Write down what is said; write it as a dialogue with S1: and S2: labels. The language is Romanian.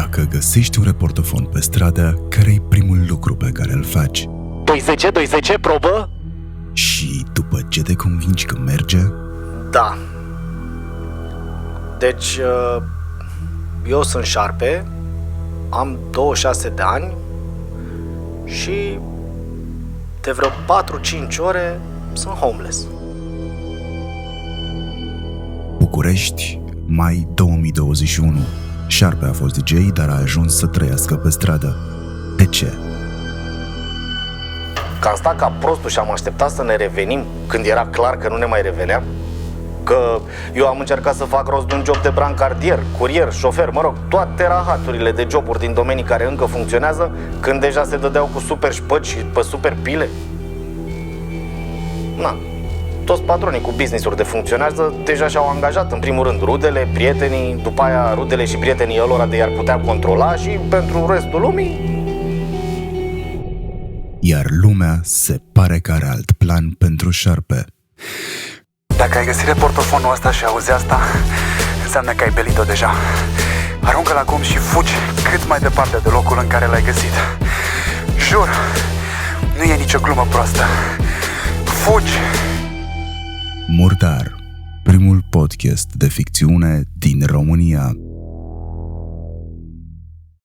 S1: Dacă găsești un reportofon pe stradă, care-i primul lucru pe care îl faci?
S2: 210, probă?
S1: Și după ce te convingi că merge,
S2: Da. Deci, eu sunt șarpe, am 26 de ani și de vreo 4-5 ore sunt homeless.
S1: București, mai 2021. Șarpe a fost DJ, dar a ajuns să trăiască pe stradă. De ce?
S2: Că am stat ca prostul și am așteptat să ne revenim când era clar că nu ne mai reveneam. Că eu am încercat să fac rost de un job de brancardier, curier, șofer, mă rog, toate rahaturile de joburi din domenii care încă funcționează, când deja se dădeau cu super șpăci și pe super pile. Na, toți patronii cu business-uri de funcționează deja și-au angajat, în primul rând, rudele, prietenii, după aia rudele și prietenii ălora de i-ar putea controla și pentru restul lumii.
S1: Iar lumea se pare că are alt plan pentru șarpe.
S3: Dacă ai găsit reportofonul ăsta și auzi asta, înseamnă că ai belit-o deja. Aruncă-l acum și fugi cât mai departe de locul în care l-ai găsit. Jur, nu e nicio glumă proastă. Fugi!
S1: Murdar, primul podcast de ficțiune din România.